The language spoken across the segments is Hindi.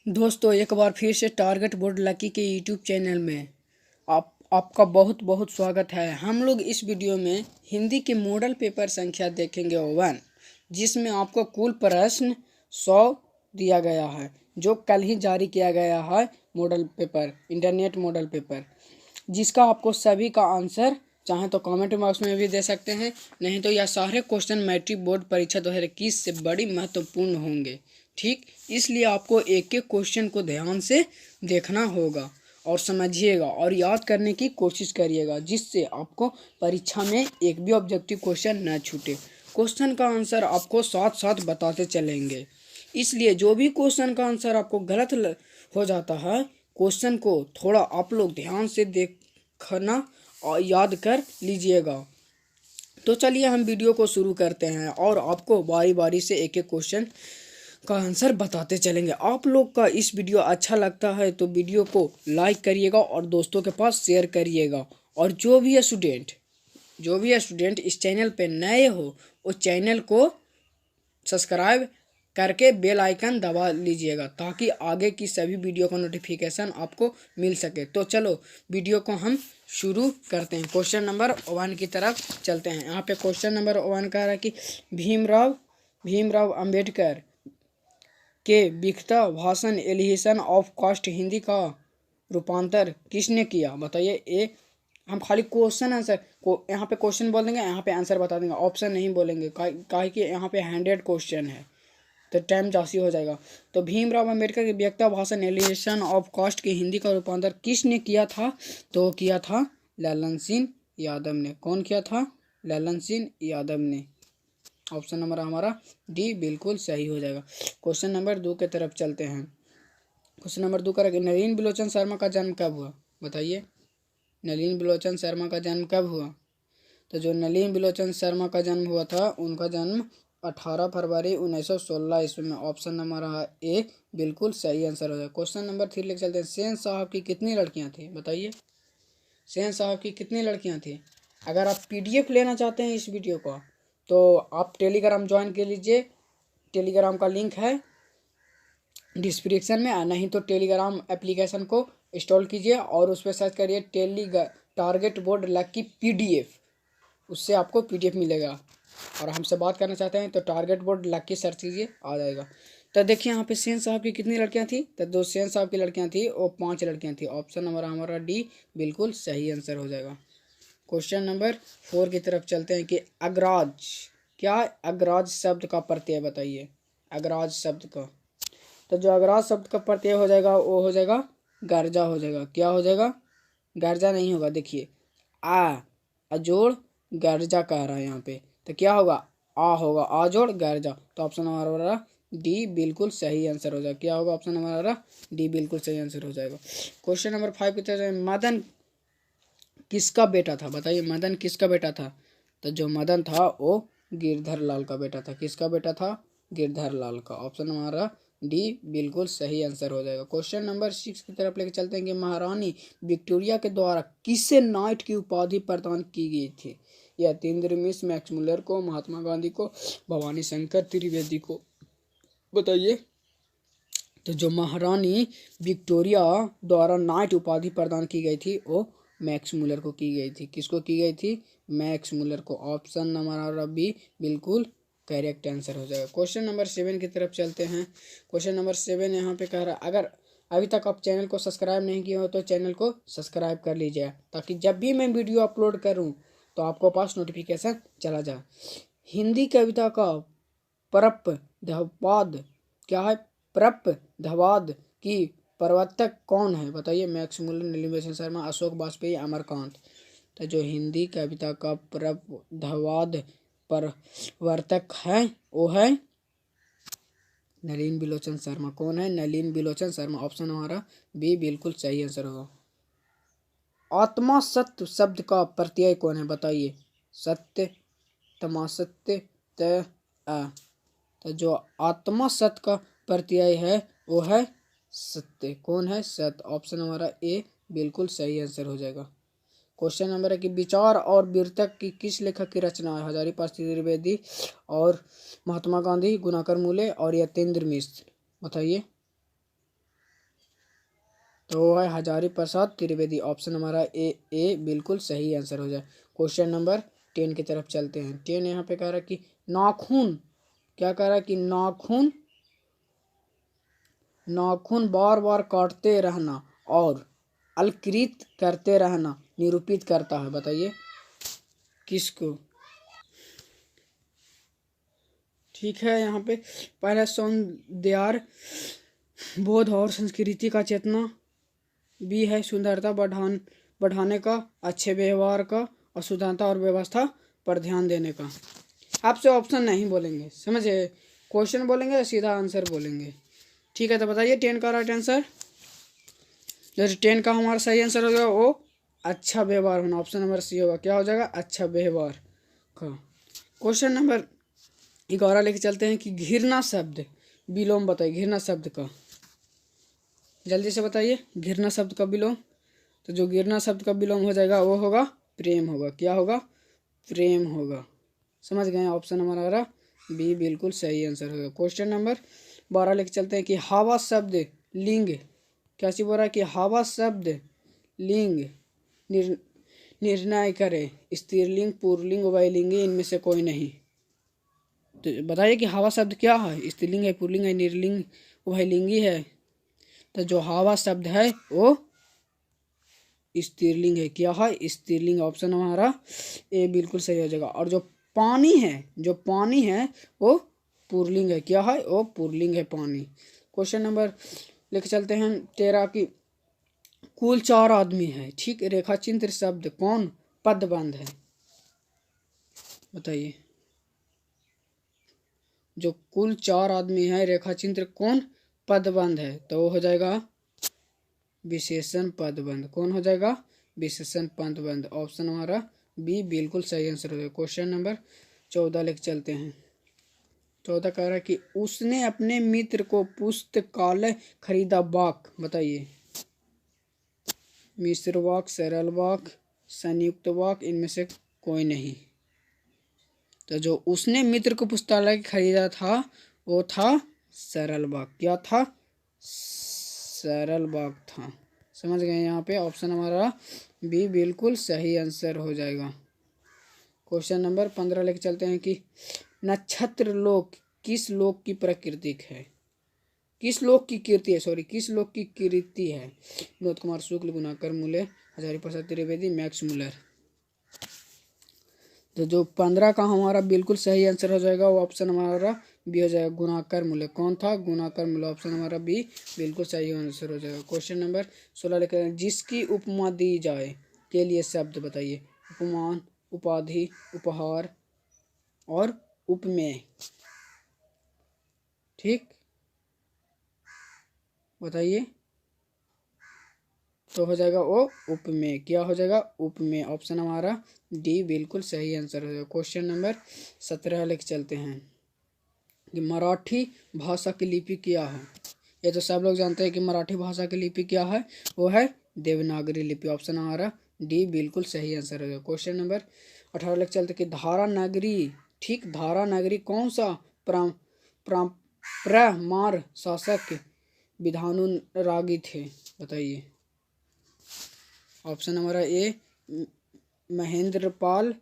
दोस्तों, एक बार फिर से टारगेट बोर्ड लकी के यूट्यूब चैनल में आपका बहुत बहुत स्वागत है। हम लोग इस वीडियो में हिंदी के मॉडल पेपर संख्या देखेंगे 1, जिसमें आपको कुल प्रश्न 100 दिया गया है, जो कल ही जारी किया गया है। Model paper, internet model paper, जिसका आपको सभी का आंसर चाहे तो कमेंट बॉक्स में भी दे सकते हैं, नहीं तो यह सारे क्वेश्चन मैट्रिक बोर्ड परीक्षा 2021 से बड़ी महत्वपूर्ण होंगे। ठीक, इसलिए आपको एक एक क्वेश्चन को ध्यान से देखना होगा और समझिएगा और याद करने की कोशिश करिएगा, जिससे आपको परीक्षा में एक भी ऑब्जेक्टिव क्वेश्चन न छूटे। क्वेश्चन का आंसर आपको साथ साथ बताते चलेंगे, इसलिए जो भी क्वेश्चन का आंसर आपको गलत हो जाता है, क्वेश्चन को थोड़ा आप लोग ध्यान से देखना और याद कर लीजिएगा। तो चलिए हम वीडियो को शुरू करते हैं और आपको बारी बारी से एक एक क्वेश्चन का आंसर बताते चलेंगे। आप लोग का इस वीडियो अच्छा लगता है तो वीडियो को लाइक करिएगा और दोस्तों के पास शेयर करिएगा। और जो भी स्टूडेंट इस चैनल पे नए हो, उस चैनल को सब्सक्राइब करके बेल आइकन दबा लीजिएगा, ताकि आगे की सभी वीडियो का नोटिफिकेशन आपको मिल सके। तो चलो वीडियो को हम शुरू करते हैं। क्वेश्चन नंबर 1 की तरफ चलते हैं। यहाँ पे क्वेश्चन नंबर 1 कह रहा है कि भीमराव अंबेडकर के विख्यात भाषण एलिहेशन ऑफ कास्ट हिंदी का रूपांतर किसने किया? बताइए। हम खाली क्वेश्चन आंसर को यहाँ पे क्वेश्चन बोल देंगे, यहाँ पे आंसर बता देंगे, ऑप्शन नहीं बोलेंगे, काहे कि यहाँ पे 100 क्वेश्चन है तो टाइम जास्ती हो जाएगा। तो भीमराव अंबेडकर के विख्यात भाषण एलिहेशन ऑफ कास्ट के हिंदी का रूपांतर किसने किया था? तो किया था ललन सिंह यादव ने। कौन किया था? ललन सिंह यादव ने। ऑप्शन नंबर हमारा डी बिल्कुल सही हो जाएगा। क्वेश्चन नंबर 2 की तरफ चलते हैं। क्वेश्चन नंबर 2 करेंगे, नलिन बिलोचन शर्मा का जन्म कब हुआ? बताइए, नलिन बिलोचन शर्मा का जन्म कब हुआ? तो जो नलिन बिलोचन शर्मा का जन्म हुआ था, उनका जन्म 18 फरवरी 1916 ईस्वी में। ऑप्शन नंबर ए बिल्कुल सही आंसर हो जाएगा। क्वेश्चन नंबर 3 लेकर चलते हैं। सेन साहब की कितनी लड़कियां थी? बताइए, सेन साहब की कितनी लड़कियां थी? अगर आप PDF लेना चाहते हैं इस वीडियो का, तो आप टेलीग्राम ज्वाइन कर लीजिए। टेलीग्राम का लिंक है डिस्क्रिप्शन में, नहीं तो टेलीग्राम एप्लीकेशन को इंस्टॉल कीजिए और उस पर सर्च करिए टारगेट बोर्ड लकी PDF, उससे आपको PDF मिलेगा। और हमसे बात करना चाहते हैं तो टारगेट बोर्ड लकी सर्च कीजिए, आ जाएगा। तो देखिए यहाँ पे सेन साहब की कितनी लड़कियां थी? तो 2 सेन साहब की लड़कियां थी और 5 लड़कियां थी। ऑप्शन नंबर हमारा डी बिल्कुल सही आंसर हो जाएगा। क्वेश्चन नंबर 4 की तरफ चलते हैं कि अग्राज क्या है? अग्राज शब्द का प्रत्यय बताइए। अग्राज शब्द का, तो जो अग्राज शब्द का प्रत्यय हो जाएगा वो हो जाएगा गर्जा हो जाएगा। क्या हो जाएगा? गर्जा नहीं होगा। देखिए, अजोड़ गर्जा कह रहा है यहाँ पे, तो क्या होगा? आ होगा, आजोड़ गर्जा। तो ऑप्शन हमारा डी बिल्कुल सही आंसर हो जाएगा। क्या होगा? ऑप्शन हमारा डी बिल्कुल सही आंसर हो जाएगा। क्वेश्चन नंबर 5 की तरफ, मदन किसका बेटा था? बताइए, मदन किसका बेटा था? तो जो मदन था वो गिरधर लाल का बेटा था। किसका बेटा था? गिरधर लाल का। ऑप्शन हमारा डी बिल्कुल सही आंसर हो जाएगा। क्वेश्चन नंबर 6 की तरफ लेके चलते हैं कि महारानी विक्टोरिया के द्वारा किसे नाइट की उपाधि प्रदान की गई थी? यह तेंद्र मिश्र, मैक्स मुलर को, महात्मा गांधी को, भवानी शंकर त्रिवेदी को। बताइए। तो जो महारानी विक्टोरिया द्वारा नाइट उपाधि प्रदान की गई थी वो मैक्स मुलर को की गई थी। किसको की गई थी? मैक्स मुलर को। ऑप्शन नंबर बी बिल्कुल करेक्ट आंसर हो जाएगा। क्वेश्चन नंबर 7 की तरफ चलते हैं। क्वेश्चन नंबर 7 यहाँ पे कह रहा है, अगर अभी तक आप चैनल को सब्सक्राइब नहीं किए हो तो चैनल को सब्सक्राइब कर लीजिए, ताकि जब भी मैं वीडियो अपलोड करूँ तो आपको पास नोटिफिकेशन चला जाए। हिंदी कविता का परपद्यवाद क्या है? परपद्यवाद की प्रवर्तक कौन है? बताइए। मैक्स मुलर, नलिनी बिलोचन शर्मा, अशोक वाजपेयी, अमरकांत। तो जो हिंदी कविता का परपद्यवाद प्रवर्तक है वो है नलिनी बिलोचन शर्मा। कौन है? नलिनी बिलोचन शर्मा। ऑप्शन हमारा बी बिल्कुल सही आंसर होगा। आत्मा सत्य शब्द का प्रत्यय कौन है? बताइए। सत्य, तमासत्य, त आ। तो जो आत्मा सत्य का प्रत्यय है वो है सत्य। कौन है? सत्य। ऑप्शन हमारा ए बिल्कुल सही आंसर हो जाएगा। क्वेश्चन नंबर है कि विचार और वीरतक की किस लेखक की रचना है? हजारीपाल त्रिवेदी और महात्मा गांधी, गुणाकर मूले और यतीन्द्र मिश्र। बताइए। तो वो है हजारी प्रसाद त्रिवेदी। ऑप्शन हमारा ए बिल्कुल सही आंसर हो जाए। क्वेश्चन नंबर 10 की तरफ चलते हैं। 10 यहाँ पे कह रहा है कि नाखून, क्या कह रहा है कि नाखून नाखून बार बार काटते रहना और अलकृत करते रहना निरूपित करता है। बताइए किसको। ठीक है, यहाँ पे पहला सौंदर्य बोध और संस्कृति का चेतना, बी है सुंदरता बढ़ाने का, अच्छे व्यवहार का, और शुद्धता और व्यवस्था पर ध्यान देने का। आपसे ऑप्शन नहीं बोलेंगे, समझे, क्वेश्चन बोलेंगे या सीधा आंसर बोलेंगे। ठीक है, तो बताइए 10 का राइट आंसर। जैसे 10 का हमारा सही आंसर होगा वो अच्छा व्यवहार होना। ऑप्शन नंबर सी होगा, क्या हो जाएगा, अच्छा व्यवहार का। क्वेश्चन नंबर 11 लेके चलते हैं कि घृणा शब्द विलोम बताइए। घृणा शब्द का जल्दी से बताइए, घृणा शब्द का विलोम। तो जो घृणा शब्द का विलोम हो जाएगा वो होगा प्रेम होगा। क्या होगा, प्रेम होगा। समझ गए, ऑप्शन हमारा बी बिल्कुल सही आंसर होगा। क्वेश्चन नंबर 12 लेके चलते हैं कि हवा शब्द लिंग, क्या चीज बोल रहा है कि हवा शब्द लिंग निर्णय करे, स्त्रीलिंग पुल्लिंग उभयलिंगी इनमें से कोई नहीं। तो बताइए कि हवा शब्द क्या है, स्त्रीलिंग है, पुल्लिंग है, निर्लिंग उभयलिंगी है। तो जो हवा शब्द है वो स्त्रीलिंग है। क्या है, स्त्रीलिंग। ऑप्शन हमारा ए बिल्कुल सही हो जाएगा। और जो पानी है वो पुल्लिंग है। क्या है, वो पुल्लिंग है, पानी। क्वेश्चन नंबर लेके चलते हैं 13 की कुल 4 आदमी है, ठीक, रेखा चित्र शब्द कौन पदबंध है। बताइए, जो कुल 4 आदमी है रेखा चित्र कौन पदबंध है, तो वो हो जाएगा विशेषण पदबंध। कौन हो जाएगा, विशेषण पदबंध। ऑप्शन हमारा बी बिल्कुल सही आंसर हो जाएगा। क्वेश्चन नंबर 14 लेके चलते हैं। 14 कह रहा है कि उसने अपने मित्र को पुस्तकालय खरीदा वाक। बताइए, मिश्र वाक, सरल वाक, संयुक्त वाक, इनमें से कोई नहीं। तो जो उसने मित्र को पुस्तकालय खरीदा था वो था सरल वाक। क्या था, सरल वाक था। समझ गए, यहाँ पे ऑप्शन हमारा बी बिल्कुल सही आंसर हो जाएगा। क्वेश्चन नंबर 15 लेके चलते हैं कि नक्षत्र लोक किस लोक की प्रकृति है, किस लोक की कीर्ति है, सॉरी किस लोक की कीर्ति है। विनोद कुमार शुक्ल, गुणाकर मूले, हजारी प्रसाद त्रिवेदी, मैक्स मुलर। तो जो 15 का हमारा बिल्कुल सही आंसर हो जाएगा वो ऑप्शन हमारा बी हो जाएगा, गुणाकर मूल्य। कौन था, गुणाकर मूल्य। ऑप्शन हमारा बी बिल्कुल सही आंसर हो जाएगा। क्वेश्चन नंबर 16 लेकर जिसकी उपमा दी जाए के लिए शब्द बताइए। उपमान, उपाधि, उपहार और उपमेय। ठीक, बताइए, तो हो जाएगा वो उपमेय। क्या हो जाएगा, उपमेय। ऑप्शन हमारा डी बिल्कुल सही आंसर हो जाएगा। क्वेश्चन नंबर 17 लेके चलते हैं कि मराठी भाषा की लिपि क्या है। ये तो सब लोग जानते हैं कि मराठी भाषा की लिपि क्या है, वो है देवनागरी लिपि। ऑप्शन हमारा डी बिल्कुल सही आंसर हो जाएगा। क्वेश्चन नंबर 18 लेके चलते कि धारा नगरी, ठीक, धारा नगरी कौन सा प्रमार शासक विधानुरागी थे। बताइए, ऑप्शन हमारा ए महेंद्र पाल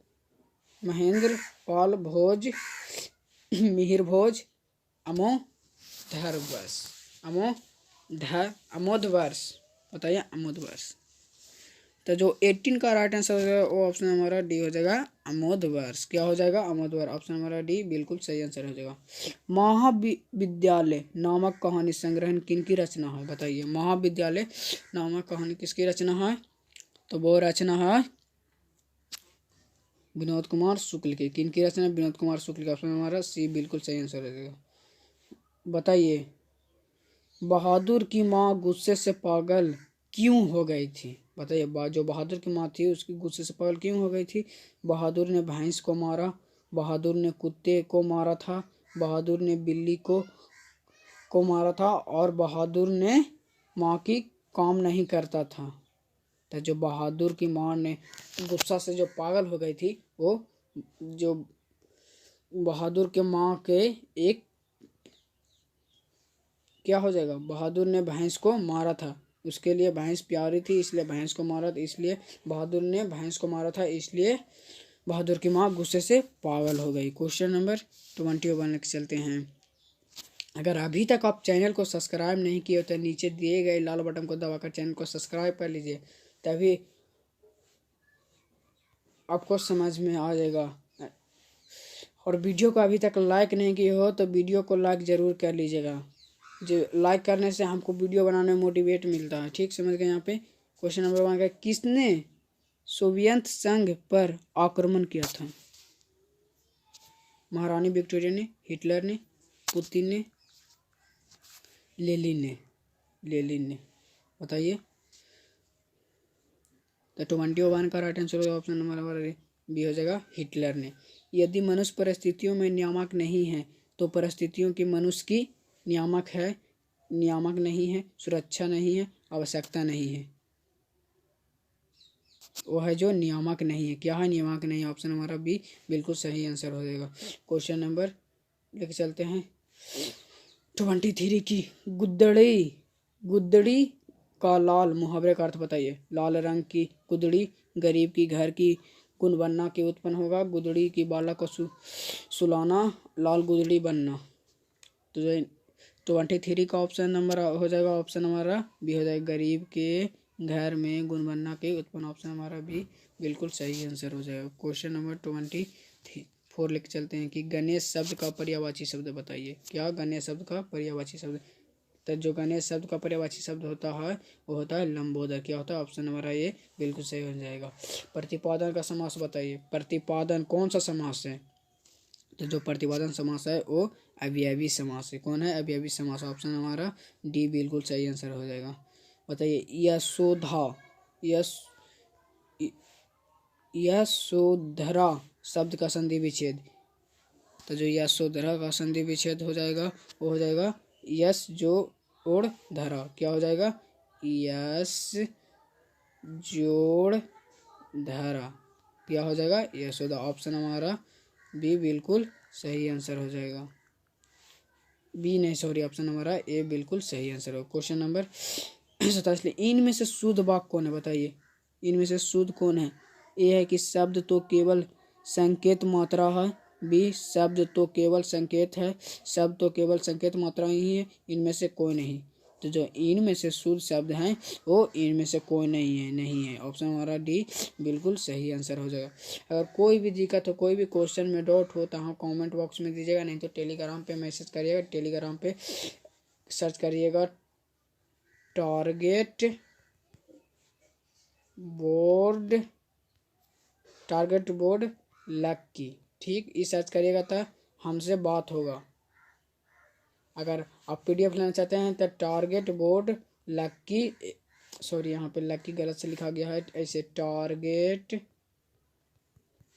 भोज, मिहिर भोज, अमोधवर्ष। बताइए, अमोधवर्ष। तो जो 18 का राइट आंसर हो जाएगा वो ऑप्शन हमारा डी हो जाएगा, अमोधवर्ष। क्या हो जाएगा, अमोधवर्ष। ऑप्शन हमारा डी बिल्कुल सही आंसर हो जाएगा। महाविद्यालय नामक कहानी संग्रहण किन की रचना है। बताइए, महाविद्यालय नामक कहानी किसकी रचना है, तो वो रचना है विनोद कुमार शुक्ल की। किन की रचना, विनोद कुमार शुक्ल का। ऑप्शन हमारा सी बिल्कुल सही आंसर हो जाएगा। बताइए, बहादुर की माँ गुस्से से पागल क्यों हो गई थी। बताइए, जो बहादुर की माँ थी उसकी गुस्से से पागल क्यों हो गई थी। बहादुर ने भैंस को मारा, बहादुर ने कुत्ते को मारा था, बहादुर ने बिल्ली को मारा था, और बहादुर ने माँ की काम नहीं करता था। तो जो बहादुर की माँ ने गुस्सा से जो पागल हो गई थी वो जो बहादुर के माँ के एक क्या हो जाएगा, बहादुर ने भैंस को मारा था। उसके लिए भैंस प्यारी थी इसलिए भैंस को मारा था, इसलिए बहादुर ने भैंस को मारा था, इसलिए बहादुर की माँ गुस्से से पागल हो गई। क्वेश्चन नंबर 21 के चलते हैं। अगर अभी तक आप चैनल को सब्सक्राइब नहीं किए हो तो नीचे दिए गए लाल बटन को दबाकर चैनल को सब्सक्राइब कर लीजिए, तभी आपको समझ में आ जाएगा। और वीडियो को अभी तक लाइक नहीं किए हो तो वीडियो को लाइक ज़रूर कर लीजिएगा, जो लाइक करने से हमको वीडियो बनाने में मोटिवेट मिलता है। ठीक समझ गए। यहाँ पे क्वेश्चन नंबर 1 का, किसने सोवियत संघ पर आक्रमण किया था? महारानी विक्टोरिया ने, हिटलर ने, पुतिन ने, लेनिन ने बताइए। तो 21 का राइट आंसर होगा ऑप्शन नंबर बी हो जाएगा, हिटलर ने। यदि मनुष्य परिस्थितियों में नियामक नहीं है तो परिस्थितियों की मनुष्य की नियामक है, नियामक नहीं है, सुरक्षा नहीं है, आवश्यकता नहीं है। वो है जो नियामक नहीं है। क्या है? नियामक नहीं है। ऑप्शन हमारा बी बिल्कुल सही आंसर हो जाएगा। क्वेश्चन नंबर लेके चलते हैं 23 की, गुदड़ी का लाल मुहावरे का अर्थ बताइए। लाल रंग की गुदड़ी गरीब की घर की गुण बनना के उत्पन्न होगा। गुदड़ी की बालक को सुलाना, लाल गुदड़ी बनना। तो 23 का ऑप्शन नंबर हो जाएगा, ऑप्शन हमारा बी हो जाएगा, गरीब के घर में गुण बनना के उत्पन्न। ऑप्शन हमारा बी बिल्कुल सही आंसर हो जाएगा। क्वेश्चन नंबर 24 लिख चलते हैं कि गणेश शब्द का पर्यायवाची शब्द बताइए। क्या? गणेश शब्द का पर्यायवाची शब्द। तो जो गणेश शब्द का पर्यायवाची शब्द होता है वो होता है लंबोदर। क्या होता है? ऑप्शन नंबर ए बिल्कुल सही हो जाएगा। प्रतिपादन का समास बताइए। प्रतिपादन कौन सा समास है? तो जो प्रतिपादन समास है वो अवयवी समास है। कौन है? अवयवी समास। ऑप्शन हमारा डी बिल्कुल सही आंसर हो जाएगा। बताइए। यशोधरा शब्द का संधि विच्छेद। तो जो यशोधरा का संधि विच्छेद हो जाएगा वो हो जाएगा यश जोड़ धरा। क्या हो जाएगा? यश जोड़ धरा। क्या हो जाएगा? यशोदा। ऑप्शन हमारा बी बिल्कुल सही आंसर हो जाएगा। बी नहीं, सॉरी, ऑप्शन हमारा ए बिल्कुल सही आंसर हो। क्वेश्चन नंबर 27, इनमें से शुद्ध वाक्य कौन है? बताइए। इनमें से शुद्ध कौन है? ए है कि शब्द तो केवल संकेत मात्रा है। बी, शब्द तो केवल संकेत है। शब्द तो केवल संकेत मात्रा ही है। इनमें से कोई नहीं। तो जो इनमें से शुद्ध शब्द हैं वो इनमें से कोई नहीं है। ऑप्शन हमारा डी बिल्कुल सही आंसर हो जाएगा। अगर कोई भी दिक्कत हो, कोई भी क्वेश्चन में डाउट हो तो हाँ कमेंट बॉक्स में दीजिएगा, नहीं तो टेलीग्राम पे मैसेज करिएगा। टेलीग्राम पे सर्च करिएगा टारगेट बोर्ड लक्की। ठीक, इस सर्च करिएगा तो हमसे बात होगा। अगर आप पीडीएफ लेना चाहते हैं तो टारगेट बोर्ड लक्की, सॉरी यहाँ पे लक्की गलत से लिखा गया है, ऐसे टारगेट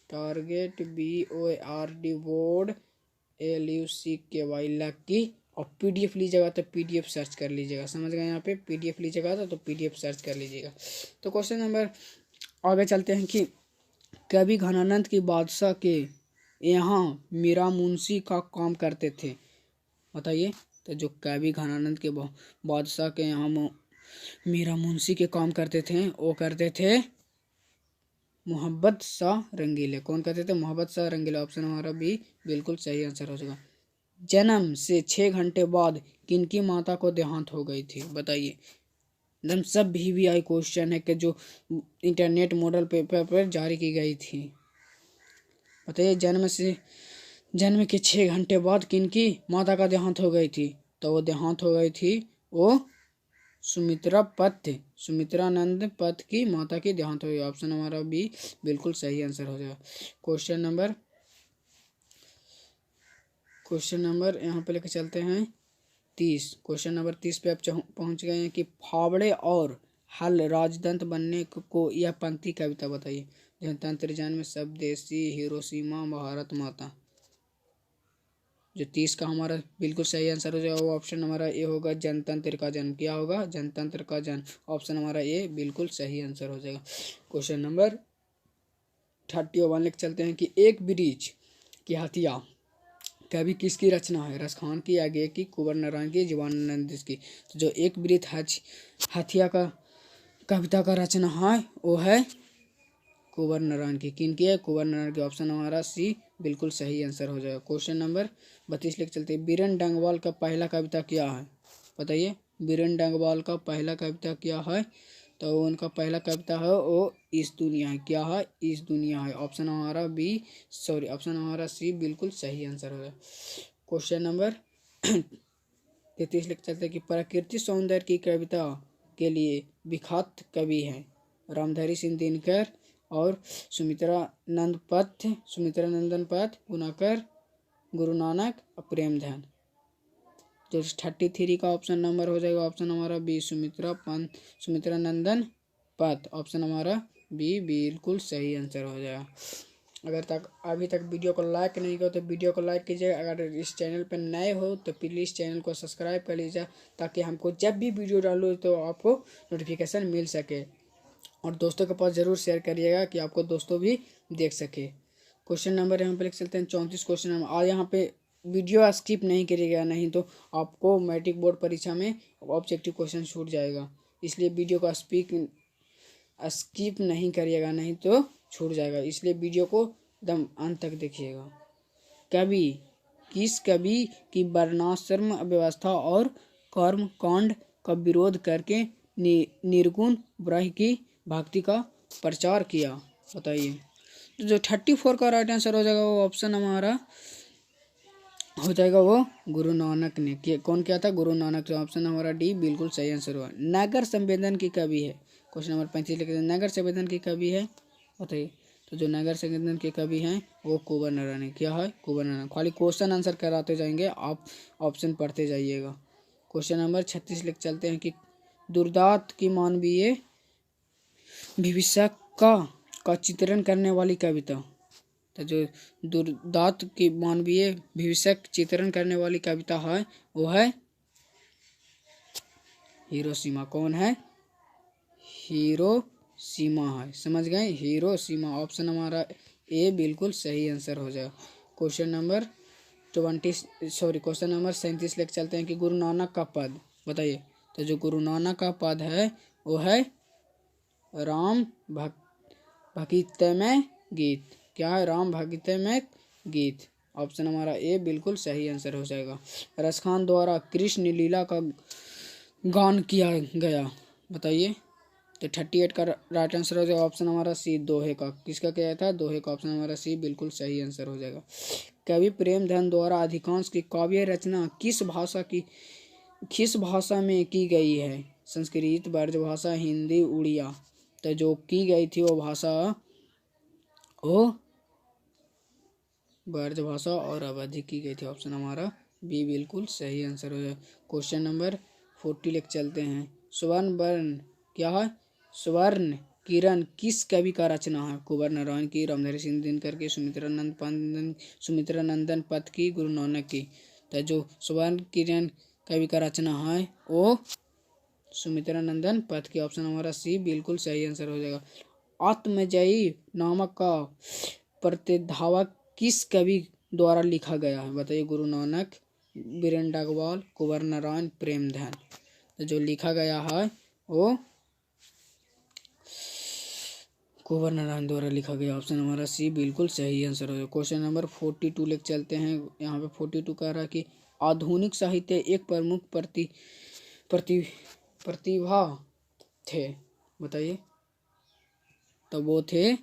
BORD बोर्ड LUCKY लक्की। और पीडीएफ लीजिएगा तो पीडीएफ सर्च कर लीजिएगा। समझ गए? यहाँ पे पीडीएफ लीजिएगा तो पीडीएफ सर्च कर लीजिएगा। तो क्वेश्चन नंबर आगे चलते हैं कि कवि घनानंद की बादशाह के यहाँ मीरा मुंशी का काम करते थे। बताइए। तो जो कवि घनानंद के बादशाह के यहाँ मीरा मुंशी के काम करते थे वो करते थे मोहब्बत शाह रंगीले। कौन करते थे? मोहब्बत शाह रंगीले। ऑप्शन हमारा बी बिल्कुल सही आंसर हो जाएगा। जन्म से 6 घंटे बाद किनकी माता को देहांत हो गई थी? बताइए। एकदम सब VVI क्वेश्चन है कि जो इंटरनेट मॉडल पेपर पर जारी की गई थी। बताइए। जन्म के 6 घंटे बाद किनकी माता का देहांत हो गई थी? तो वो देहांत हो गई थी वो सुमित्रानंद पथ की माता की देहांत हो गई। ऑप्शन हमारा बी बिल्कुल सही आंसर हो जाएगा। क्वेश्चन नंबर यहाँ पे लेके चलते हैं 30। क्वेश्चन नंबर 30 पे आप पहुँच गए हैं कि फावड़े और हल राजदंत बनने को यह पंक्ति कविता बताइए। जनतंत्र जन में सब देशी, हिरोशिमा, भारत माता। जो 30 का हमारा बिल्कुल सही आंसर हो जाएगा वो ऑप्शन हमारा ए होगा, जनतंत्र का जन्म। क्या होगा? जनतंत्र का जन्म। ऑप्शन हमारा ए बिल्कुल सही आंसर हो जाएगा। क्वेश्चन नंबर 31 लिख चलते हैं कि एक ब्रिज की हत्या कवि किसकी रचना है? रसखान की, आगे की, कुंवर नारायण की, जीवनानंद की। तो जो एक वृत्त हथिया का कविता का रचना है वो है कुंवर नारायण की। किन की है? कुंवर नारायण की। ऑप्शन हमारा सी बिल्कुल सही आंसर हो जाएगा। क्वेश्चन नंबर 32 लेकर चलते हैं। बीरेन डंगवाल का पहला कविता क्या है? बताइए, बीरेन डंगवाल का पहला कविता क्या है? तो उनका पहला कविता है वो इस दुनिया है। क्या है? इस दुनिया है। ऑप्शन हमारा सी बिल्कुल सही आंसर होगा। क्वेश्चन नंबर 33 लिख चलते कि प्रकृति सौंदर्य की कविता के लिए विख्यात कवि हैं रामधारी सिंह दिनकर और सुमित्रा नंदन पथ, गुणाकर, गुरु नानक और प्रेमधन। जो 33 का ऑप्शन नंबर हो जाएगा ऑप्शन हमारा बी, सुमित्रा नंदन पथ। ऑप्शन हमारा बी बिल्कुल सही आंसर हो जाएगा। अभी तक वीडियो को लाइक नहीं किया तो वीडियो को लाइक कीजिए। अगर इस चैनल पर नए हो तो प्लीज़ चैनल को सब्सक्राइब कर लीजिए, ताकि हमको जब भी वीडियो डालो तो आपको नोटिफिकेशन मिल सके। और दोस्तों के पास ज़रूर शेयर करिएगा कि आपको दोस्तों भी देख सके। क्वेश्चन नंबर यहाँ पे लिख सकते हैं 34 क्वेश्चन नंबर। और यहाँ पे वीडियो स्किप नहीं करिएगा, नहीं तो आपको मैट्रिक बोर्ड परीक्षा में ऑब्जेक्टिव क्वेश्चन छूट जाएगा। इसलिए वीडियो को स्किप नहीं करिएगा, नहीं तो छूट जाएगा। इसलिए वीडियो को एकदम अंत तक देखिएगा। किस कवि की वर्णाश्रम व्यवस्था और कर्म कांड का विरोध करके निर्गुण ब्रह्म की भक्ति का प्रचार किया? बताइए। तो जो 34 का राइट आंसर हो जाएगा वो ऑप्शन हमारा हो जाएगा वो गुरु नानक ने। कौन किया था? गुरु नानक। तो ऑप्शन हमारा डी बिल्कुल सही आंसर हुआ। नगर संवेदन की कवि है। क्वेश्चन नंबर 35 लिखे नगर संवेदन की कवि है, बताइए। तो जो नगर संवेदन के कवि हैं वो कुंवर नारायण है। क्या है? कुंवर नारायण। खाली क्वेश्चन आंसर कराते जाएंगे, आप ऑप्शन पढ़ते जाइएगा। क्वेश्चन नंबर 36 लिख चलते हैं कि दुर्दांत की मानवीय भविष्य का चित्रण करने वाली कविता। तो जो दुर्दांत की मानवीय भविष्य चित्रण करने वाली कविता है वो है हिरोशिमा। कौन है? हिरोशिमा है। समझ गए? हिरोशिमा। ऑप्शन हमारा ए बिल्कुल सही आंसर हो जाएगा। क्वेश्चन नंबर 37 लेकर चलते हैं कि गुरु नानक का पद, बताइए। तो जो गुरु नानक का पद है वो है राम भक्तिमय गीत। क्या है? राम भक्तिमय गीत। ऑप्शन हमारा ए बिल्कुल सही आंसर हो जाएगा। रसखान द्वारा कृष्ण लीला का गान किया गया, बताइए। तो 38 का राइट आंसर हो जाएगा ऑप्शन हमारा सी, दोहे का। किसका किया था? दोहे का। ऑप्शन हमारा सी बिल्कुल सही आंसर हो जाएगा। कवि प्रेमधन द्वारा अधिकांश की काव्य रचना किस भाषा में की गई है? संस्कृत, ब्रजभाषा, हिंदी, उड़िया। तो जो की गई थी वो भाषा वो ब्रजभाषा और अवधि की गई थी। ऑप्शन हमारा बी बिल्कुल सही आंसर हो जाए। क्वेश्चन नंबर 40 लेकर चलते हैं। स्वर्ण वर्ण क्या है? स्वर्ण किरण किस कवि का रचना है? कुंवर नारायण की, रामधारी सिंह दिनकर की, सुमित्रा नंदन पथ की, गुरु नानक की। तो जो स्वर्ण किरण कवि का रचना है वो सुमित्रा नंदन पथ की। ऑप्शन हमारा सी बिल्कुल सही आंसर हो जाएगा। आत्मजयी नामक का प्रतिधावक किस कवि द्वारा लिखा गया है? बताइए। गुरु नानक, बीरेन डंगवाल, कुंवर नारायण, प्रेमधन। तो जो लिखा गया है वो कुंवर नारायण द्वारा लिखा गया। ऑप्शन हमारा सी बिल्कुल सही आंसर हो जाएगा। क्वेश्चन नंबर 42 लेकर चलते हैं। यहाँ पे 42 कह रहा है कि आधुनिक साहित्य एक प्रमुख प्रतिभा थे, बताइए। तो वो थे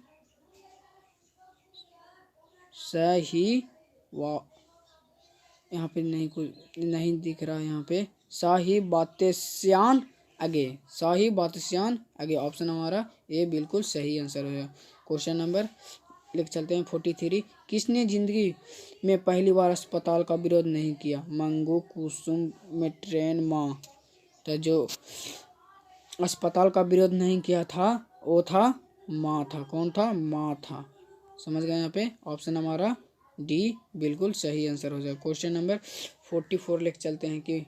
यहाँ पे नहीं दिख रहा है। यहाँ पे शाही बातस्यान आगे। ऑप्शन हमारा ए बिल्कुल सही आंसर है। क्वेश्चन नंबर लिख चलते हैं 43। किसने जिंदगी में पहली बार अस्पताल का विरोध नहीं किया? मंगू, कुसुम, मेट्रेन, माँ। तो जो अस्पताल का विरोध नहीं किया था वो था माँ था। कौन था? माँ था। समझ गए यहाँ पे? ऑप्शन हमारा डी बिल्कुल सही आंसर हो जाएगा। क्वेश्चन नंबर 44 लेकर चलते हैं कि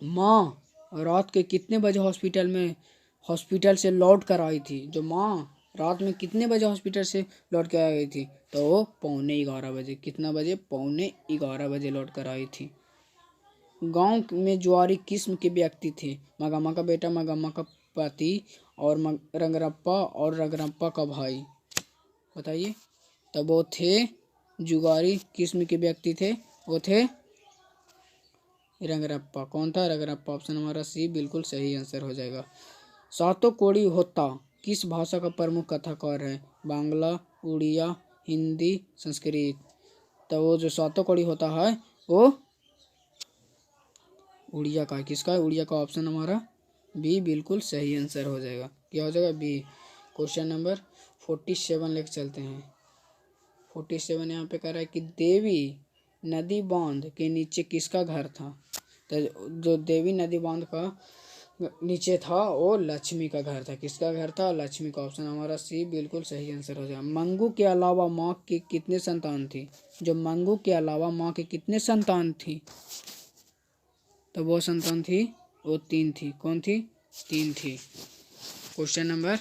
माँ रात के कितने बजे हॉस्पिटल से लौट कर आई थी? जो माँ रात में कितने बजे हॉस्पिटल से लौट कर आ गई थी? तो वो 11:15 बजे। कितना बजे? 11:15 बजे लौट कर आई थी। गांव में जुआरी किस्म के व्यक्ति थे। मंगम्मा का बेटा, मंगम्मा का पति और रंगरप्पा का भाई। बताइए। तब वो थे जुगारी किस्म के व्यक्ति थे, वो थे रंगरप्पा। कौन था? रंगरप्पा। ऑप्शन हमारा सी बिल्कुल सही आंसर हो जाएगा। सातों कोड़ी होता किस भाषा का प्रमुख कथाकार है? बांग्ला, उड़िया, हिंदी, संस्कृत। तो वो जो सातों कोड़ी होता है वो उड़िया का है। किसका है? उड़िया का। ऑप्शन हमारा बी बिल्कुल सही आंसर हो जाएगा। क्या हो जाएगा? बी। क्वेश्चन नंबर 47 लेके चलते हैं। 47 यहाँ पे कह रहा है कि देवी नदी बांध के नीचे किसका घर था? तो जो देवी नदी बांध का नीचे था वो लक्ष्मी का घर था। किसका घर था? लक्ष्मी का। ऑप्शन हमारा सी बिल्कुल सही आंसर हो जाएगा। मंगू के अलावा माँ की कितने संतान थी? जो मंगू के अलावा माँ के कितने संतान थी? तो वो संतान थी, वो 3 थी। कौन थी? 3 थी। क्वेश्चन नंबर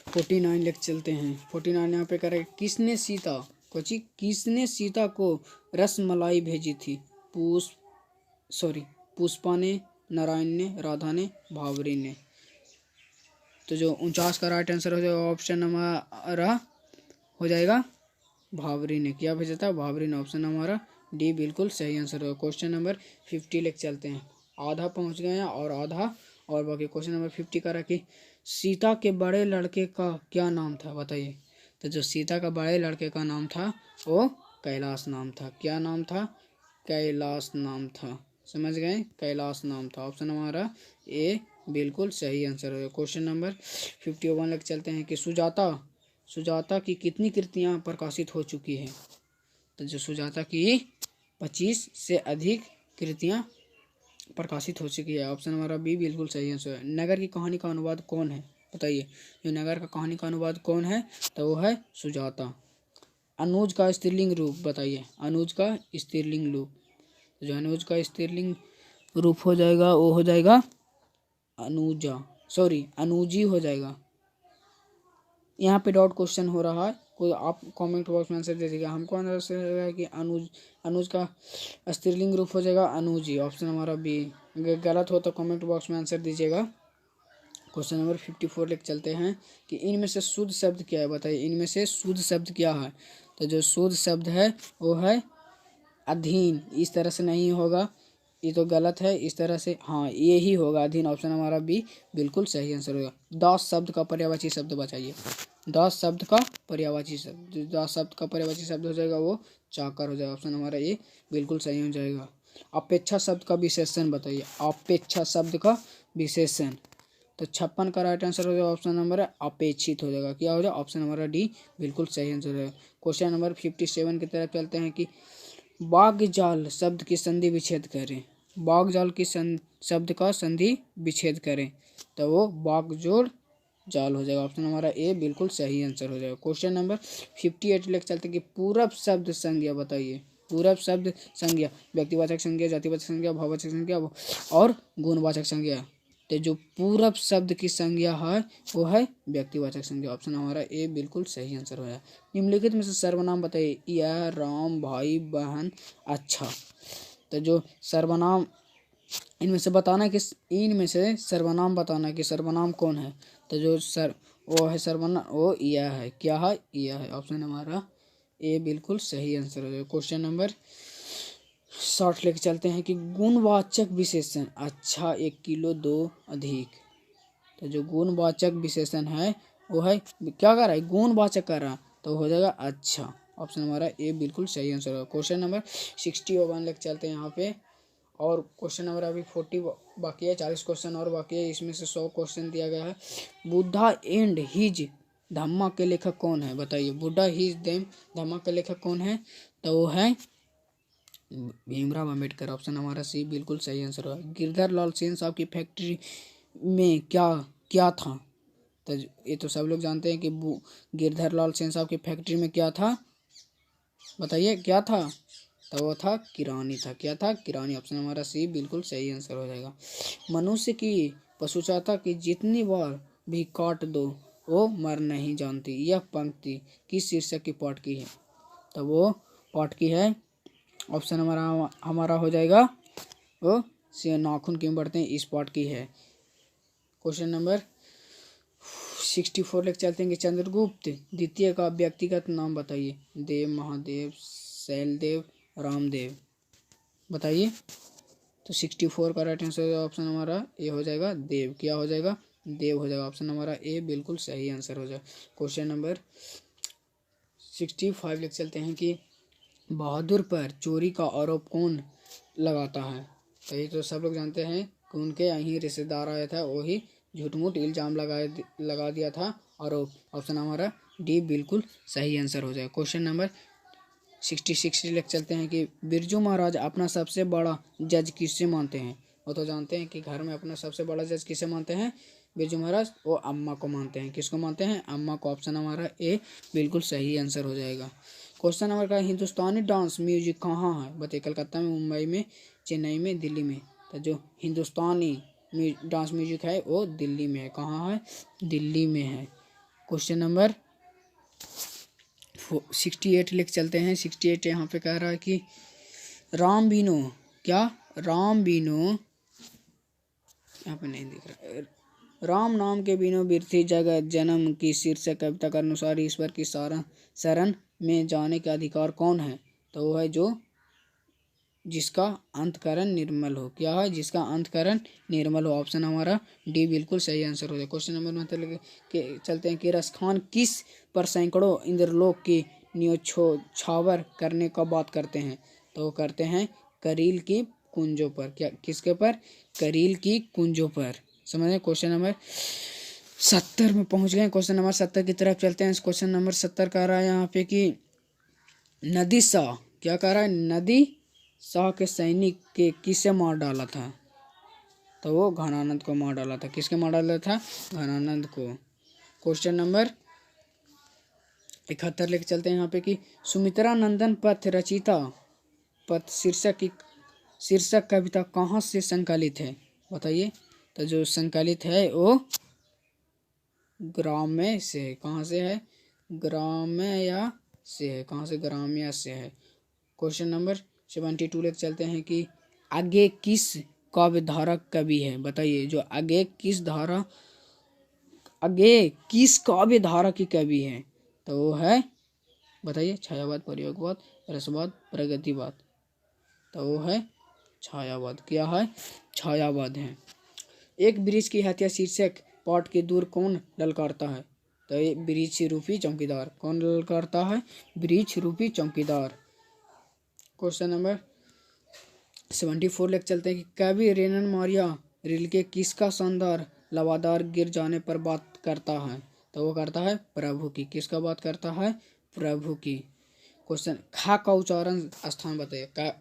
49 लेके चलते हैं। 49 यहाँ पे कह रहे किसने सीता को रसमलाई भेजी थी? पुष्पा ने, नारायण ने, राधा ने, भावरी ने। तो जो 49 का राइट आंसर हो जाएगा ऑप्शन हमारा हो जाएगा भावरी ने। क्या भेजा था? भावरी ने। ऑप्शन हमारा डी बिल्कुल सही आंसर होगा। क्वेश्चन नंबर 50 लेके चलते हैं। आधा पहुंच गए हैं और आधा और बाकी। क्वेश्चन नंबर 50 का रखी सीता के बड़े लड़के का क्या नाम था? बताइए। तो जो सीता का बड़े लड़के का नाम था वो कैलाश नाम था। क्या नाम था? कैलाश नाम था। समझ गए? कैलाश नाम था। ऑप्शन हमारा ए बिल्कुल सही आंसर होगा। क्वेश्चन नंबर 51 लेके चलते हैं कि सुजाता की कितनी कृतियां प्रकाशित हो चुकी है? तो जो सुजाता की 25 से अधिक कृतियां प्रकाशित हो चुकी है। ऑप्शन हमारा बी बिल्कुल सही आंसर है। नगर की कहानी का अनुवाद कौन है? बताइए। जो नगर का कहानी का अनुवाद कौन है? तो वो है सुजाता। अनुज का स्त्रीलिंग रूप बताइए। अनुज का स्त्रीलिंग रूप। जो अनुज का स्त्रीलिंग रूप हो जाएगा वो हो जाएगा अनुजी हो जाएगा। यहाँ पे डॉट क्वेश्चन हो रहा है, कोई आप कमेंट बॉक्स में आंसर दे दीजिएगा। हमको आंसर है कि अनुज का स्त्रीलिंग रूप हो जाएगा अनुजी। ऑप्शन हमारा बी। गलत हो तो कमेंट बॉक्स में आंसर दीजिएगा। क्वेश्चन नंबर 54 लेके चलते हैं कि इनमें से शुद्ध शब्द क्या है? बताइए। इनमें से शुद्ध शब्द क्या है? तो जो शुद्ध शब्द है वो है अधीन। इस तरह से नहीं होगा, ये तो गलत है। इस तरह से हाँ ये ही होगा अधीन। ऑप्शन हमारा बी बिल्कुल सही आंसर होगा। 10 शब्द का पर्यायवाची शब्द बताइए। 10 शब्द का पर्यायवाची शब्द। 10 शब्द का पर्यायवाची शब्द हो जाएगा वो चाकर हो जाएगा। ऑप्शन हमारा ए बिल्कुल सही हो जाएगा। अपेक्षा शब्द का विशेषण बताइए। अपेक्षा शब्द का विशेषण। तो 56 का राइट आंसर हो जाएगा ऑप्शन नंबर अपेक्षित हो जाएगा। क्या हो जाएगा? ऑप्शन हमारा डी बिल्कुल सही आंसर है। क्वेश्चन नंबर 57 की तरफ चलते हैं कि बागजाल शब्द की संधि विच्छेद करें। बागजाल की शब्द का संधि विच्छेद करें तो वो बागजोड़ जाल हो जाएगा। ऑप्शन हमारा ए बिल्कुल सही आंसर हो जाएगा। क्वेश्चन नंबर 58 लेकर चलते हैं कि पूरब शब्द संज्ञा बताइए। पूरब शब्द संज्ञा व्यक्तिवाचक संज्ञा, जातिवाचक संज्ञा, भाववाचक संज्ञा और गुणवाचक संज्ञा। तो जो पूरब शब्द की संज्ञा है वो है व्यक्तिवाचक संज्ञा। ऑप्शन हमारा ए बिल्कुल सही आंसर हो है। निम्नलिखित में से सर्वनाम बताइए। यह, राम, भाई, बहन, अच्छा। तो जो सर्वनाम इनमें से बताना कि इनमें से सर्वनाम बताना कि सर्वनाम कौन है। तो जो वो है सर्वनाम वो यह है। क्या है? यह है। ऑप्शन हमारा ए बिल्कुल सही आंसर हो जाएगा। क्वेश्चन नंबर 60 लेके चलते हैं कि गुणवाचक विशेषण अच्छा, 1 किलो, 2 अधिक। तो जो गुणवाचक विशेषण है वो है क्या कर रहा है? गुणवाचक कर रहा है तो हो जाएगा अच्छा। ऑप्शन हमारा ए बिल्कुल सही आंसर होगा। क्वेश्चन नंबर 61 लेके चलते हैं यहाँ पे। और क्वेश्चन नंबर अभी 40 बाकी है। 40 क्वेश्चन और बाकी है। इसमें से 100 क्वेश्चन दिया गया है। बुद्धा एंड हिज धम्मा के लेखक कौन है? बताइए। बुद्धा हिज धम्मा के लेखक कौन है? तो वो है भीमराव अम्बेडकर। ऑप्शन हमारा सी बिल्कुल सही आंसर होगा। गिरधर लाल सेन साहब की फैक्ट्री में क्या क्या था? तो ये तो सब लोग जानते हैं कि गिरधर लाल सेन साहब की फैक्ट्री में क्या था? बताइए क्या था? तो वो था किरानी था। क्या था? किरानी। ऑप्शन हमारा सी बिल्कुल सही आंसर हो जाएगा। मनुष्य की पशुचाता की जितनी बार भी काट दो वो मर नहीं जानती। यह पंक्ति किस शीर्षक की पाठ की है? तो वो पाठ की है, ऑप्शन हमारा हो जाएगा वो से नाखून क्यों बढ़ते हैं, इस पाठ की है। क्वेश्चन नंबर 64 लेकर चलते हैं कि चंद्रगुप्त द्वितीय का व्यक्तिगत नाम बताइए। देव, महादेव, शैलदेव, रामदेव, बताइए। तो 64 का राइट आंसर ऑप्शन हमारा ए हो जाएगा देव। क्या हो जाएगा? देव हो जाएगा। ऑप्शन हमारा ए बिल्कुल सही आंसर हो जाएगा। क्वेश्चन नंबर 65 लेकर चलते हैं कि बहादुर पर चोरी का आरोप कौन लगाता है? तो ये तो सब लोग जानते हैं कि उनके यहीं रिश्तेदार आया था, वही झूठ मूठ इल्जाम लगा दिया था आरोप। ऑप्शन हमारा डी बिल्कुल सही आंसर हो जाएगा। क्वेश्चन नंबर 66 लेकर चलते हैं कि बिरजू महाराज अपना सबसे बड़ा जज किससे मानते हैं? वो तो जानते हैं कि घर में अपना सबसे बड़ा जज किसे मानते हैं? बिरजू महाराज वो अम्मा को मानते हैं। किसको मानते हैं? अम्मा को। ऑप्शन हमारा ए बिल्कुल सही आंसर हो जाएगा। क्वेश्चन नंबर का हिंदुस्तानी डांस म्यूजिक कहाँ है? बताइए। कलकत्ता में, मुंबई में, चेन्नई में, दिल्ली में। तो जो हिंदुस्तानी डांस म्यूजिक है वो दिल्ली में है। कहाँ है? दिल्ली में है। क्वेश्चन नंबर 68 लेकर चलते हैं। 68 यहाँ पे कह रहा है कि राम बिनो, क्या राम बिनो, यहाँ पे नहीं दिख रहा, राम नाम के बिनो बिरथी जगत जन्म की शीर्षक कविता के अनुसार ईश्वर की शरण में जाने का अधिकार कौन है? तो वो है जो जिसका अंतकरण निर्मल हो। क्या है? जिसका अंतकरण निर्मल हो। ऑप्शन हमारा डी बिल्कुल सही आंसर हो जाए। क्वेश्चन नंबर मतलब के चलते हैं कि रसखान किस पर सैकड़ों इंद्रलोक की न्योछावर करने का बात करते हैं? तो वो करते हैं करील की कुंजों पर। क्या किसके पर? करील की कुंजों पर। समझ। क्वेश्चन नंबर 70 में पहुंच गए। क्वेश्चन नंबर 70 की तरफ चलते हैं। क्वेश्चन नंबर 70 कह रहा है यहाँ पे कि नदी शाह, क्या कह रहा है? नदी शाह के सैनिक के किसे मार डाला था? तो वो घनानंद को मार डाला था। किसके मार डाला था? घनानंद को। क्वेश्चन नंबर 71 लेके चलते हैं यहाँ पे कि सुमित्रा नंदन पथ रचिता पथ शीर्षक कविता कहाँ से संकलित है? बताइए। तो जो संकलित है वो ग्राम्य से है। कहाँ से है? ग्राम्य से है। कहाँ से? ग्राम्य से है। क्वेश्चन नंबर 72 लेकर चलते हैं कि आगे किस काव्य धारा कवि है? बताइए। जो आगे किस काव्य धारा की कवि है? तो वो है, बताइए। छायावाद, प्रयोगवाद, रसवाद, प्रगतिवाद। तो वो है छायावाद। क्या है? छायावाद है। एक वृक्ष की हत्या शीर्षक पाठ के दूर कौन ललकारता है? तो ये वृक्ष रूपी चौकीदार। कौन ललकारता है? वृक्ष रूपी चौकीदार। क्वेश्चन नंबर 74 लेकर चलते हैं कि कवि रेनन मारिया रिल्के किसका शानदार लवादार गिर जाने पर बात करता है? तो वो करता है प्रभु की। किसका बात करता है? प्रभु की। क्वेश्चन खा का उच्चारण स्थान बताइए।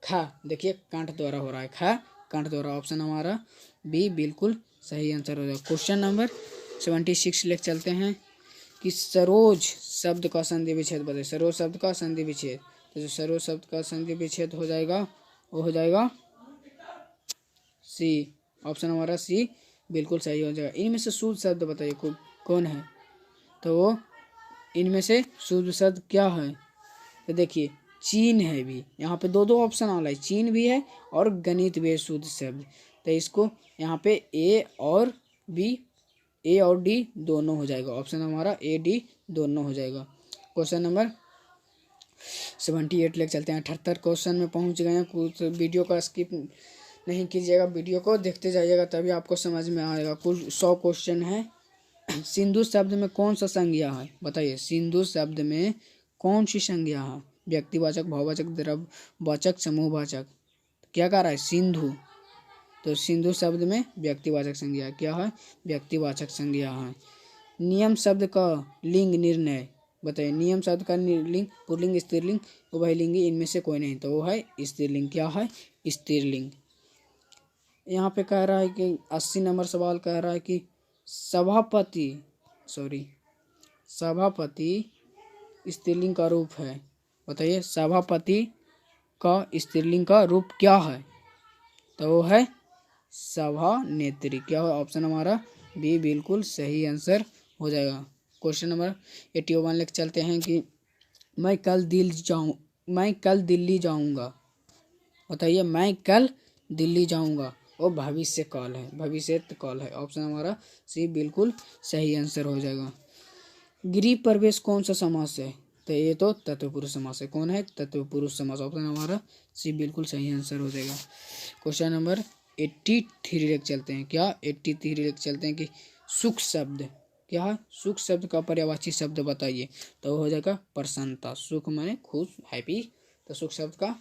खा देखिए कंठ द्वारा हो रहा है। खा कंठ द्वारा। ऑप्शन हमारा बी बिल्कुल सही आंसर हो जाएगा। क्वेश्चन नंबर 76 लेकर चलते हैं कि सरोज शब्द का संधि विच्छेद बताइए। सरोज शब्द का संधि विच्छेद। तो जो सरोज शब्द का संधि विच्छेद हो जाएगा वो हो जाएगा सी। ऑप्शन हमारा सी बिल्कुल सही हो जाएगा। इनमें से शुद्ध शब्द बताइए कौन है? तो वो इनमें से शुद्ध शब्द क्या है? तो देखिए चीन है भी। यहाँ पे दो ऑप्शन आ रहा है, चीन भी है और गणित भी है शुद्ध शब्द। तो इसको यहाँ पे ए और डी दोनों हो जाएगा। ऑप्शन हमारा ए डी दोनों हो जाएगा। क्वेश्चन नंबर 78 लेकर चलते हैं। 78 क्वेश्चन में पहुंच गए हैं। कुछ वीडियो का स्किप नहीं कीजिएगा, वीडियो को देखते जाइएगा तभी आपको समझ में आएगा। कुल 100 क्वेश्चन है। सिंधु शब्द में कौन सा संज्ञा है? बताइए। सिंधु शब्द में कौन सी संज्ञा है? व्यक्तिवाचक, भाववाचक, द्रव्यवाचक, समूहवाचक। क्या कह रहा है? सिंधु। तो सिंधु शब्द में व्यक्तिवाचक संज्ञा क्या है? व्यक्तिवाचक संज्ञा है। नियम शब्द का लिंग निर्णय बताइए। नियम शब्द का लिंग पुल्लिंग, स्त्रीलिंग, उभयलिंगी, इनमें से कोई नहीं। तो वो है स्त्रीलिंग। क्या है? स्त्रीलिंग। यहाँ पे कह रहा है कि 80 नंबर सवाल कह रहा है कि सभापति स्त्रीलिंग का रूप है। बताइए। सभापति का स्त्रीलिंग का रूप क्या है? तो वो है सभा नेत्री। क्या है? ऑप्शन हमारा बी बिल्कुल सही आंसर हो जाएगा। क्वेश्चन नंबर 81 लेके चलते हैं कि मैं कल दिल्ली जाऊंगा। बताइए, मैं कल दिल्ली जाऊंगा। वो भविष्य काल है, भविष्यत काल है। ऑप्शन हमारा सी बिल्कुल सही आंसर हो जाएगा। गृह प्रवेश कौन सा समास है? तो ये तो तत्पुरुष समास है। कौन है? तत्पुरुष समास। ऑप्शन हमारा सी बिल्कुल सही आंसर हो जाएगा। क्वेश्चन नंबर 83 लेके चलते हैं। क्या 83 लेके चलते हैं कि सुख शब्द क्या है? सुख शब्द का पर्यायवाची शब्द बताइए। तो हो जाएगा प्रसन्नता। सुख माने खुश, हैप्पी। तो सुख शब्द का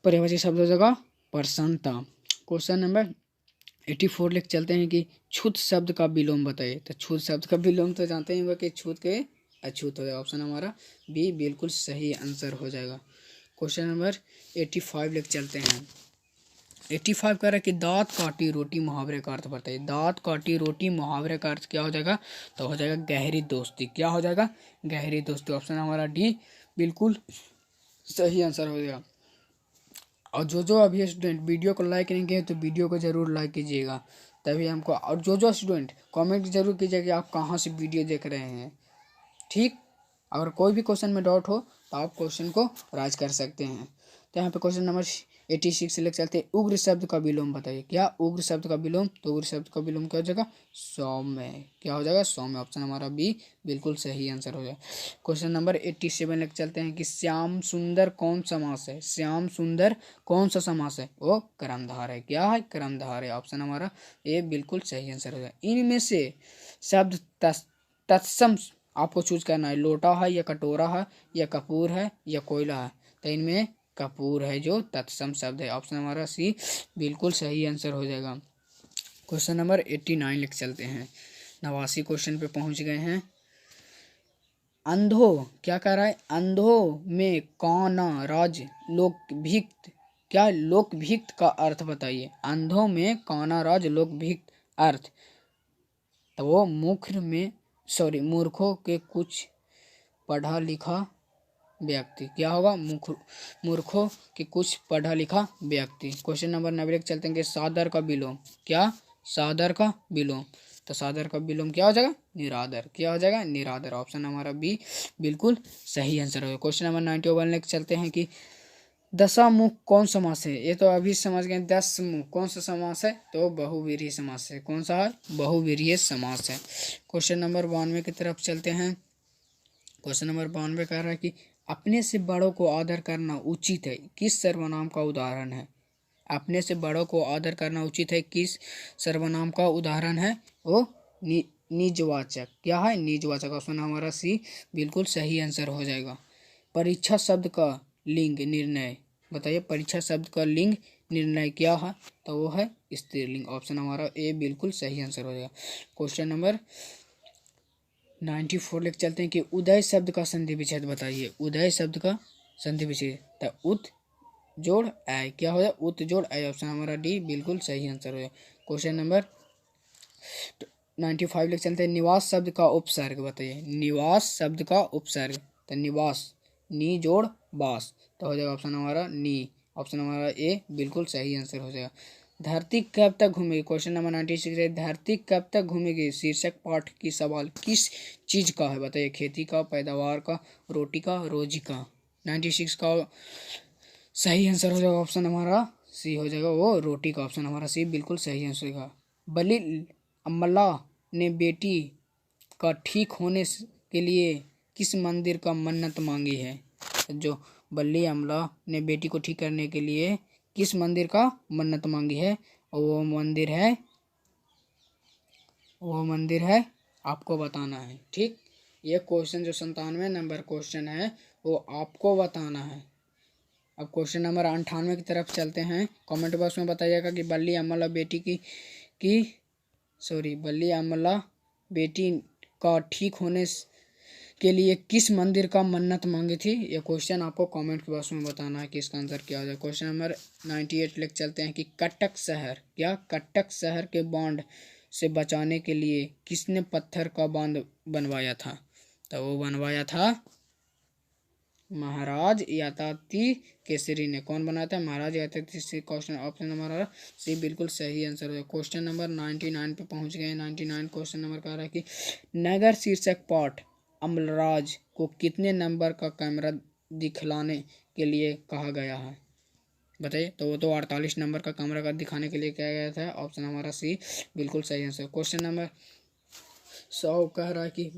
पर्यायवाची शब्द हो जाएगा प्रसन्नता। क्वेश्चन नंबर 84 लेके चलते हैं कि छूत शब्द का विलोम बताइए। तो छूत शब्द का विलोम तो जानते हैं कि छूत के अछूत हो जाएगा। ऑप्शन हमारा बी बिल्कुल सही आंसर हो जाएगा। क्वेश्चन नंबर 85 लेके चलते हैं। 85 कह रहा है कि दांत काटी रोटी मुहावरे का अर्थ बताइए। दांत काटी रोटी मुहावरे का अर्थ क्या हो जाएगा? तो हो जाएगा गहरी दोस्ती। क्या हो जाएगा? गहरी दोस्ती। ऑप्शन हमारा डी बिल्कुल सही आंसर हो जाएगा। और जो अभी स्टूडेंट वीडियो को लाइक नहीं किए तो वीडियो को जरूर लाइक कीजिएगा, तभी हमको। और जो स्टूडेंट कमेंट जरूर कीजिएगा कि आप कहाँ से वीडियो देख रहे हैं। ठीक, अगर कोई भी क्वेश्चन में डाउट हो तो आप क्वेश्चन को राइज कर सकते हैं। तो यहाँ पे क्वेश्चन नंबर 86 लेकर चलते हैं। उग्र शब्द का विलोम बताइए। क्या उग्र शब्द का विलोम? तो उग्र शब्द का विलोम क्या हो जाएगा? सौम्य। क्या हो जाएगा? सौम्य। ऑप्शन हमारा बी बिल्कुल सही आंसर हो जाएगा। क्वेश्चन नंबर 87 लेकर चलते हैं कि श्याम सुंदर कौन समास है? श्याम सुंदर कौन सा समास है? वो कर्मधार है। क्या है? कर्मधार है। ऑप्शन हमारा ए बिल्कुल सही आंसर हो जाएगा। इनमें से शब्द तत्सम आपको चूज करना है। लोटा है या कटोरा है या कपूर है या कोयला है? तो इनमें कपूर है जो तत्सम शब्द है। ऑप्शन हमारा सी बिल्कुल सही आंसर हो जाएगा। क्वेश्चन नंबर 89 लिख चलते हैं। 89 क्वेश्चन पे पहुंच गए हैं। अंधो क्या कह रहा है? अंधो में काना राज लोकभिक्त। क्या? लोकभिक्त का अर्थ बताइए। अंधों में काना राज लोकभिक्त अर्थ। तो वो मूर्खों के कुछ पढ़ा लिखा व्यक्ति। क्या होगा? मूर्खों के कुछ पढ़ा लिखा व्यक्ति। क्वेश्चन नंबर 90 चलते हैं कि सादर का विलोम। क्या? सादर का विलोम। तो सादर का विलोम क्या हो जाएगा? निरादर। क्या हो जाएगा? निरादर। ऑप्शन हमारा बी बिल्कुल सही आंसर होगा। क्वेश्चन नंबर 91 लेकर चलते हैं कि दशामुख कौन समास है? ये तो अभी समझ गए। 10 मुख कौन सा समास है? तो बहुव्रीहि समास है। कौन सा है? बहुव्रीहि समास है। क्वेश्चन नंबर 92 की तरफ चलते हैं। क्वेश्चन नंबर 92 कह रहा है कि अपने से बड़ों को आदर करना उचित है, किस सर्वनाम का उदाहरण है? अपने से बड़ों को आदर करना उचित है, किस सर्वनाम का उदाहरण है? वो निजवाचक। क्या है? निजवाचक। ऑप्शन हमारा सी बिल्कुल सही आंसर हो जाएगा। परीक्षा शब्द का लिंग निर्णय बताइए। परीक्षा शब्द का लिंग निर्णय क्या है? तो वो है स्त्रीलिंग। ऑप्शन हमारा ए बिल्कुल सही आंसर हो जाएगा। क्वेश्चन नंबर 94 लेकर चलते हैं कि उदय शब्द का संधि विच्छेद बताइए। उदय शब्द का संधि विच्छेद। तो उत जोड़ आय। क्या हो जाए? उत जोड़ आय। ऑप्शन हमारा डी बिल्कुल सही आंसर हो जाए। क्वेश्चन नंबर 95 लेकर चलते हैं। निवास शब्द का उपसर्ग बताइए। निवास शब्द का उपसर्ग। तो निवास नी जोड़ बास। तो हो जाएगा ऑप्शन हमारा नी। ऑप्शन हमारा ए बिल्कुल सही आंसर हो जाएगा। धरती कब तक घूमेगी? क्वेश्चन नंबर 96 है। धरती कब तक घूमेगी शीर्षक पाठ की सवाल किस चीज का है? बताइए। खेती का, पैदावार का, रोटी का, रोजी का? 96 का सही आंसर हो जाएगा। ऑप्शन हमारा सी हो जाएगा, वो रोटी का। ऑप्शन हमारा सी बिल्कुल सही आंसर होगा। बलि अम्मला ने बेटी का ठीक होने के लिए किस मंदिर का मन्नत मांगी है? जो बल्ली अमला ने बेटी को ठीक करने के लिए किस मंदिर का मन्नत मांगी है? और वो मंदिर है आपको बताना है। ठीक, ये क्वेश्चन जो 97 नंबर क्वेश्चन है वो आपको बताना है। अब क्वेश्चन नंबर 98 की तरफ चलते हैं। कमेंट बॉक्स में बताइएगा कि बल्ली अमला बेटी का ठीक होने के लिए किस मंदिर का मन्नत मांगी थी? ये क्वेश्चन आपको कमेंट बॉक्स में बताना है कि इसका आंसर क्या हो जाए। क्वेश्चन नंबर 98 लेकर चलते हैं कि कटक शहर के बांध से बचाने के लिए किसने पत्थर का बांध बनवाया था? तो वो बनवाया था महाराज यातायाती केसरी ने। कौन बनाया था? महाराज यातायाती। क्वेश्चन ऑप्शन नंबर सी बिल्कुल सही आंसर है। क्वेश्चन नंबर 99 पे पहुंच गए। 99 क्वेश्चन नंबर कह रहा है कि नगर शीर्षक पाठ अमलराज को कितने नंबर का कैमरा दिखलाने के लिए कहा गया है? बताइए। तो वो तो 48 नंबर का कैमरा का दिखाने के लिए कहा गया था। ऑप्शन हमारा सी बिल्कुल सही आंसर। क्वेश्चन नंबर 100 कह रहा है कि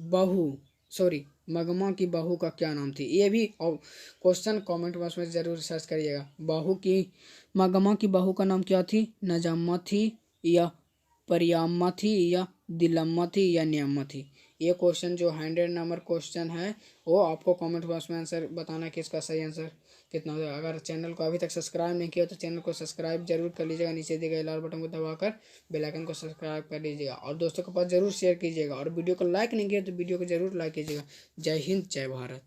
मगमा की बहू का क्या नाम थी? ये भी क्वेश्चन कमेंट बॉक्स में जरूर सर्च करिएगा। मगमा की बहू का नाम क्या थी? नजम्मा थी या परियाम्मा थी या दिलम्मा थी या नियम्मा थी? ये क्वेश्चन जो 100 नंबर क्वेश्चन है वो आपको कमेंट बॉक्स में आंसर बताना कि इसका सही आंसर कितना हो जाएगा। अगर चैनल को अभी तक सब्सक्राइब नहीं किया तो चैनल को सब्सक्राइब जरूर कर लीजिएगा। नीचे दिए गए लाल बटन को दबाकर बेल आइकन को सब्सक्राइब कर लीजिएगा और दोस्तों के पास जरूर शेयर कीजिएगा। और वीडियो को लाइक नहीं किया तो वीडियो को जरूर लाइक कीजिएगा। जय हिंद, जय भारत।